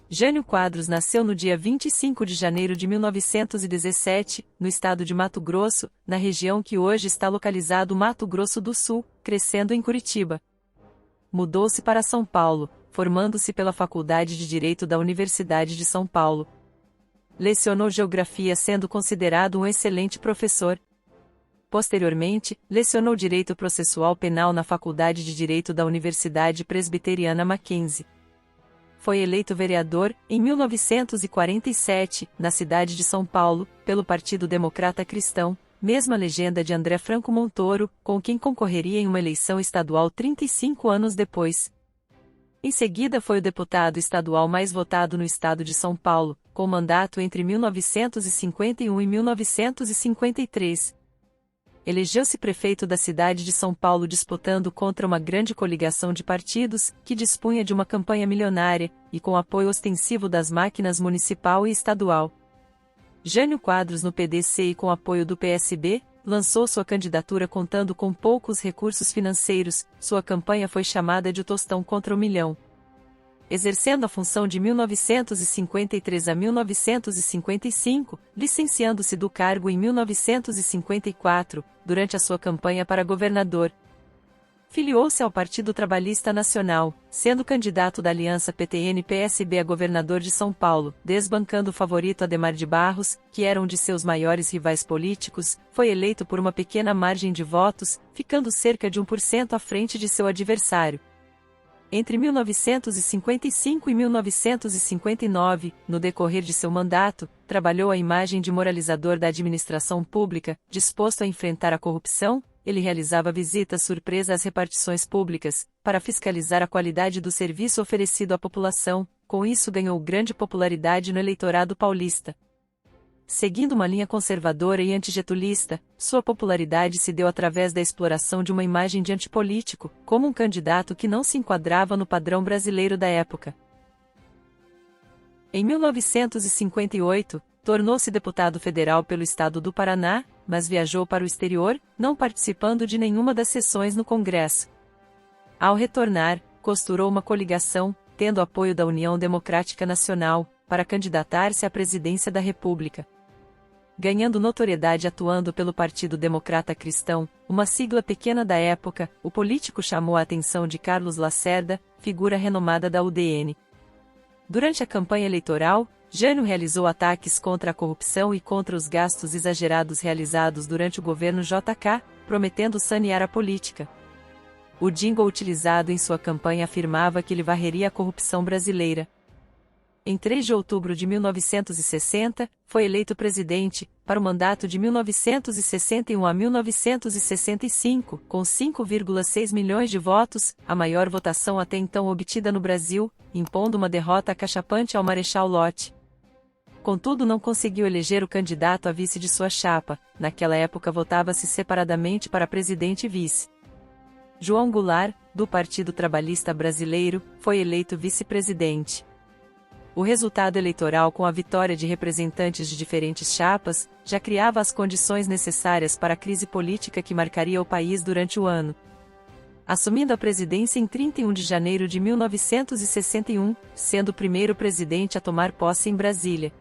Jânio Quadros nasceu no dia 25 de janeiro de 1917, no estado de Mato Grosso, na região que hoje está localizado Mato Grosso do Sul, crescendo em Curitiba. Mudou-se para São Paulo, formando-se pela Faculdade de Direito da Universidade de São Paulo. Lecionou Geografia, sendo considerado um excelente professor. Posteriormente, lecionou Direito Processual Penal na Faculdade de Direito da Universidade Presbiteriana Mackenzie. Foi eleito vereador, em 1947, na cidade de São Paulo, pelo Partido Democrata Cristão, mesma legenda de André Franco Montoro, com quem concorreria em uma eleição estadual 35 anos depois. Em seguida foi o deputado estadual mais votado no estado de São Paulo, com mandato entre 1951 e 1953. Elegeu-se prefeito da cidade de São Paulo disputando contra uma grande coligação de partidos, que dispunha de uma campanha milionária, e com apoio ostensivo das máquinas municipal e estadual. Jânio Quadros, no PDC e com apoio do PSB, lançou sua candidatura contando com poucos recursos financeiros. Sua campanha foi chamada de Tostão contra o Milhão. Exercendo a função de 1953 a 1955, licenciando-se do cargo em 1954, durante a sua campanha para governador. Filiou-se ao Partido Trabalhista Nacional, sendo candidato da aliança PTN-PSB a governador de São Paulo, desbancando o favorito Adhemar de Barros, que era um de seus maiores rivais políticos. Foi eleito por uma pequena margem de votos, ficando cerca de 1% à frente de seu adversário. Entre 1955 e 1959, no decorrer de seu mandato, trabalhou a imagem de moralizador da administração pública, disposto a enfrentar a corrupção. Ele realizava visitas surpresa às repartições públicas, para fiscalizar a qualidade do serviço oferecido à população. Com isso ganhou grande popularidade no eleitorado paulista. Seguindo uma linha conservadora e antigetulista, sua popularidade se deu através da exploração de uma imagem de antipolítico, como um candidato que não se enquadrava no padrão brasileiro da época. Em 1958, tornou-se deputado federal pelo estado do Paraná, mas viajou para o exterior, não participando de nenhuma das sessões no Congresso. Ao retornar, costurou uma coligação, tendo apoio da União Democrática Nacional, para candidatar-se à presidência da República. Ganhando notoriedade atuando pelo Partido Democrata Cristão, uma sigla pequena da época, o político chamou a atenção de Carlos Lacerda, figura renomada da UDN. Durante a campanha eleitoral, Jânio realizou ataques contra a corrupção e contra os gastos exagerados realizados durante o governo JK, prometendo sanear a política. O jingle utilizado em sua campanha afirmava que ele varreria a corrupção brasileira. Em 3 de outubro de 1960, foi eleito presidente, para o mandato de 1961 a 1965, com 5,6 milhões de votos, a maior votação até então obtida no Brasil, impondo uma derrota acachapante ao Marechal Lott. Contudo, não conseguiu eleger o candidato a vice de sua chapa. Naquela época votava-se separadamente para presidente e vice. João Goulart, do Partido Trabalhista Brasileiro, foi eleito vice-presidente. O resultado eleitoral, com a vitória de representantes de diferentes chapas, já criava as condições necessárias para a crise política que marcaria o país durante o ano. Assumindo a presidência em 31 de janeiro de 1961, sendo o primeiro presidente a tomar posse em Brasília.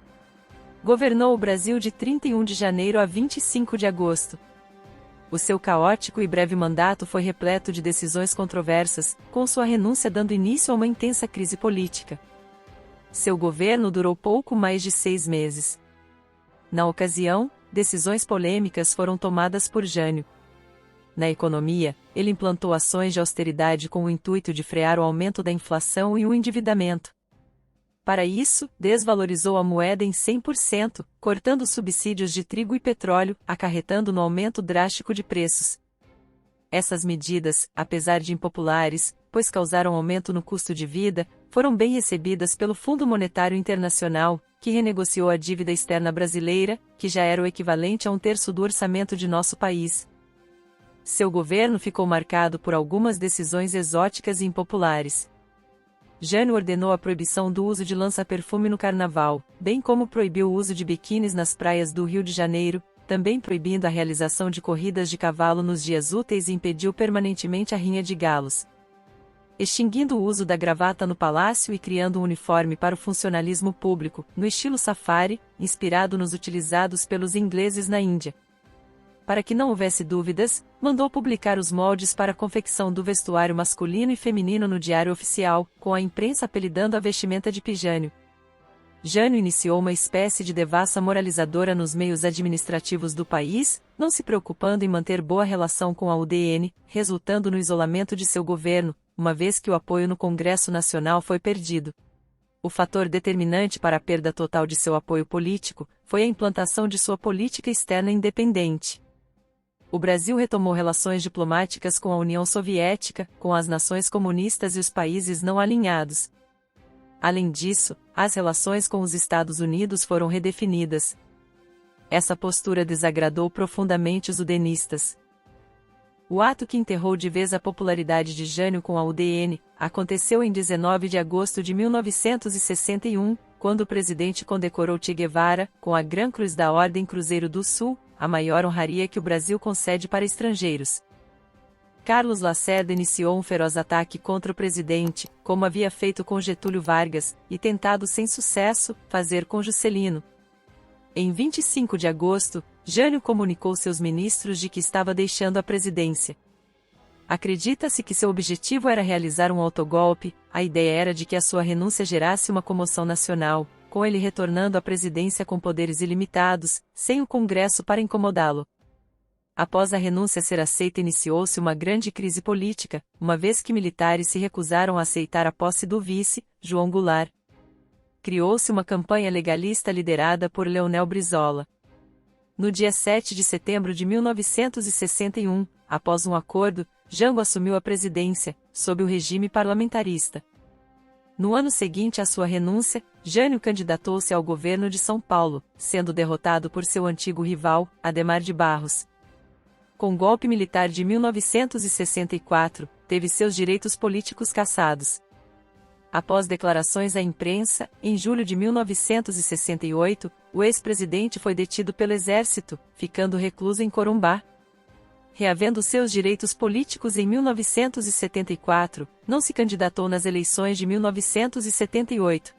Governou o Brasil de 31 de janeiro a 25 de agosto. O seu caótico e breve mandato foi repleto de decisões controversas, com sua renúncia dando início a uma intensa crise política. Seu governo durou pouco mais de 6 meses. Na ocasião, decisões polêmicas foram tomadas por Jânio. Na economia, ele implantou ações de austeridade com o intuito de frear o aumento da inflação e o endividamento. Para isso, desvalorizou a moeda em 100%, cortando subsídios de trigo e petróleo, acarretando no aumento drástico de preços. Essas medidas, apesar de impopulares, pois causaram aumento no custo de vida, foram bem recebidas pelo Fundo Monetário Internacional, que renegociou a dívida externa brasileira, que já era o equivalente a 1/3 do orçamento de nosso país. Seu governo ficou marcado por algumas decisões exóticas e impopulares. Jânio ordenou a proibição do uso de lança-perfume no carnaval, bem como proibiu o uso de biquínis nas praias do Rio de Janeiro, também proibindo a realização de corridas de cavalo nos dias úteis e impediu permanentemente a rinha de galos. extinguindo o uso da gravata no palácio e criando um uniforme para o funcionalismo público, no estilo safari, inspirado nos utilizados pelos ingleses na Índia. Para que não houvesse dúvidas, mandou publicar os moldes para a confecção do vestuário masculino e feminino no Diário Oficial, com a imprensa apelidando a vestimenta de pijânio. Jânio iniciou uma espécie de devassa moralizadora nos meios administrativos do país, não se preocupando em manter boa relação com a UDN, resultando no isolamento de seu governo, uma vez que o apoio no Congresso Nacional foi perdido. O fator determinante para a perda total de seu apoio político foi a implantação de sua política externa independente. O Brasil retomou relações diplomáticas com a União Soviética, com as nações comunistas e os países não alinhados. Além disso, as relações com os Estados Unidos foram redefinidas. Essa postura desagradou profundamente os udenistas. O ato que enterrou de vez a popularidade de Jânio com a UDN aconteceu em 19 de agosto de 1961, quando o presidente condecorou Che Guevara com a Gran Cruz da Ordem Cruzeiro do Sul, a maior honraria que o Brasil concede para estrangeiros. Carlos Lacerda iniciou um feroz ataque contra o presidente, como havia feito com Getúlio Vargas, e tentado sem sucesso fazer com Juscelino. Em 25 de agosto, Jânio comunicou seus ministros de que estava deixando a presidência. Acredita-se que seu objetivo era realizar um autogolpe, a ideia era de que a sua renúncia gerasse uma comoção nacional, com ele retornando à presidência com poderes ilimitados, sem o Congresso para incomodá-lo. Após a renúncia ser aceita, iniciou-se uma grande crise política, uma vez que militares se recusaram a aceitar a posse do vice, João Goulart. Criou-se uma campanha legalista liderada por Leonel Brizola. No dia 7 de setembro de 1961, após um acordo, Jango assumiu a presidência, sob o regime parlamentarista. No ano seguinte à sua renúncia, Jânio candidatou-se ao governo de São Paulo, sendo derrotado por seu antigo rival, Adhemar de Barros. Com o golpe militar de 1964, teve seus direitos políticos cassados. Após declarações à imprensa, em julho de 1968, o ex-presidente foi detido pelo exército, ficando recluso em Corumbá. Reavendo seus direitos políticos em 1974, não se candidatou nas eleições de 1978.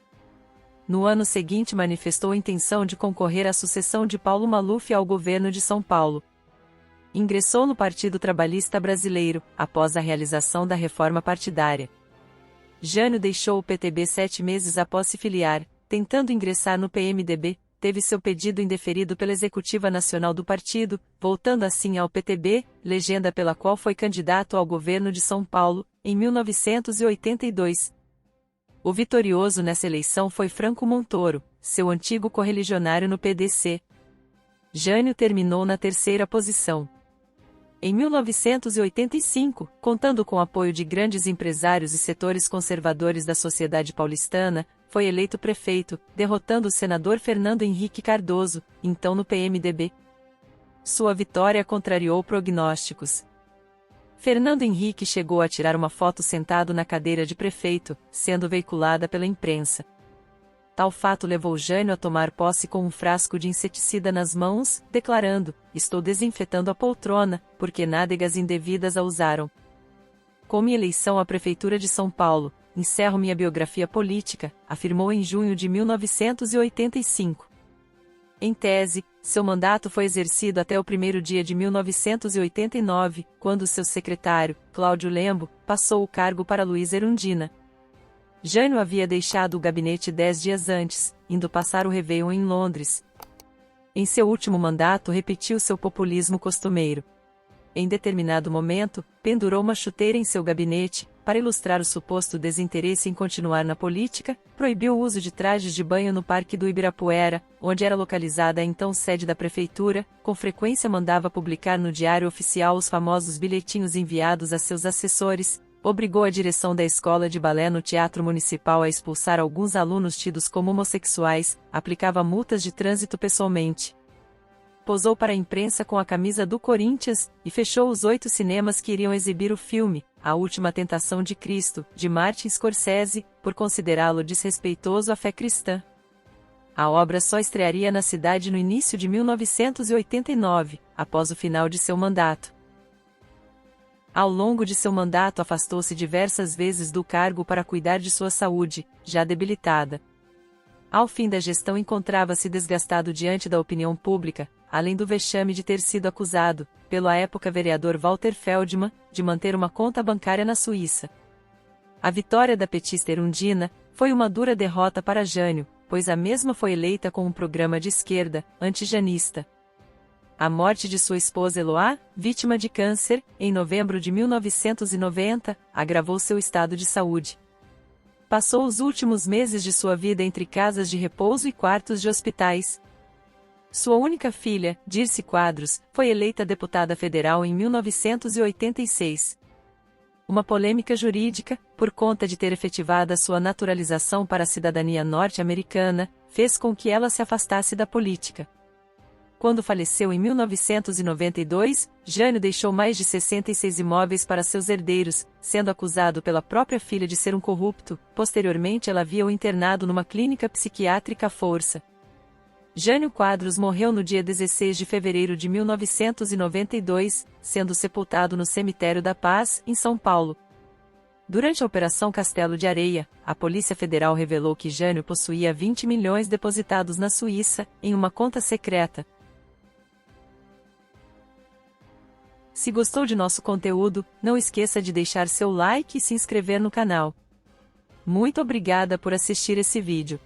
No ano seguinte manifestou a intenção de concorrer à sucessão de Paulo Maluf ao governo de São Paulo. Ingressou no Partido Trabalhista Brasileiro, após a realização da reforma partidária. Jânio deixou o PTB 7 meses após se filiar, tentando ingressar no PMDB, teve seu pedido indeferido pela Executiva Nacional do partido, voltando assim ao PTB, legenda pela qual foi candidato ao governo de São Paulo, em 1982. O vitorioso nessa eleição foi Franco Montoro, seu antigo correligionário no PDC. Jânio terminou na terceira posição. Em 1985, contando com o apoio de grandes empresários e setores conservadores da sociedade paulistana, foi eleito prefeito, derrotando o senador Fernando Henrique Cardoso, então no PMDB. Sua vitória contrariou prognósticos. Fernando Henrique chegou a tirar uma foto sentado na cadeira de prefeito, sendo veiculada pela imprensa. Tal fato levou Jânio a tomar posse com um frasco de inseticida nas mãos, declarando: "Estou desinfetando a poltrona, porque nádegas indevidas a usaram." Com minha eleição à Prefeitura de São Paulo, encerro minha biografia política, afirmou em junho de 1985. Em tese, seu mandato foi exercido até o primeiro dia de 1989, quando seu secretário, Cláudio Lembo, passou o cargo para Luiz Erundina. Jânio havia deixado o gabinete 10 dias antes, indo passar o Réveillon em Londres. Em seu último mandato repetiu seu populismo costumeiro. Em determinado momento, pendurou uma chuteira em seu gabinete, para ilustrar o suposto desinteresse em continuar na política, proibiu o uso de trajes de banho no Parque do Ibirapuera, onde era localizada a então sede da prefeitura, com frequência mandava publicar no Diário Oficial os famosos bilhetinhos enviados a seus assessores, obrigou a direção da escola de balé no Teatro Municipal a expulsar alguns alunos tidos como homossexuais, aplicava multas de trânsito pessoalmente. Posou para a imprensa com a camisa do Corinthians, e fechou os 8 cinemas que iriam exibir o filme, A Última Tentação de Cristo, de Martin Scorsese, por considerá-lo desrespeitoso à fé cristã. A obra só estrearia na cidade no início de 1989, após o final de seu mandato. Ao longo de seu mandato afastou-se diversas vezes do cargo para cuidar de sua saúde, já debilitada. Ao fim da gestão encontrava-se desgastado diante da opinião pública, além do vexame de ter sido acusado, pelo à época vereador Walter Feldman, de manter uma conta bancária na Suíça. A vitória da petista Erundina foi uma dura derrota para Jânio, pois a mesma foi eleita com um programa de esquerda, antijanista. A morte de sua esposa Eloá, vítima de câncer, em novembro de 1990, agravou seu estado de saúde. Passou os últimos meses de sua vida entre casas de repouso e quartos de hospitais. Sua única filha, Dirce Quadros, foi eleita deputada federal em 1986. Uma polêmica jurídica, por conta de ter efetivado a sua naturalização para a cidadania norte-americana, fez com que ela se afastasse da política. Quando faleceu em 1992, Jânio deixou mais de 66 imóveis para seus herdeiros, sendo acusado pela própria filha de ser um corrupto. Posteriormente ela havia-o internado numa clínica psiquiátrica à força. Jânio Quadros morreu no dia 16 de fevereiro de 1992, sendo sepultado no Cemitério da Paz, em São Paulo. Durante a Operação Castelo de Areia, a Polícia Federal revelou que Jânio possuía 20 milhões depositados na Suíça, em uma conta secreta. Se gostou de nosso conteúdo, não esqueça de deixar seu like e se inscrever no canal. Muito obrigada por assistir esse vídeo.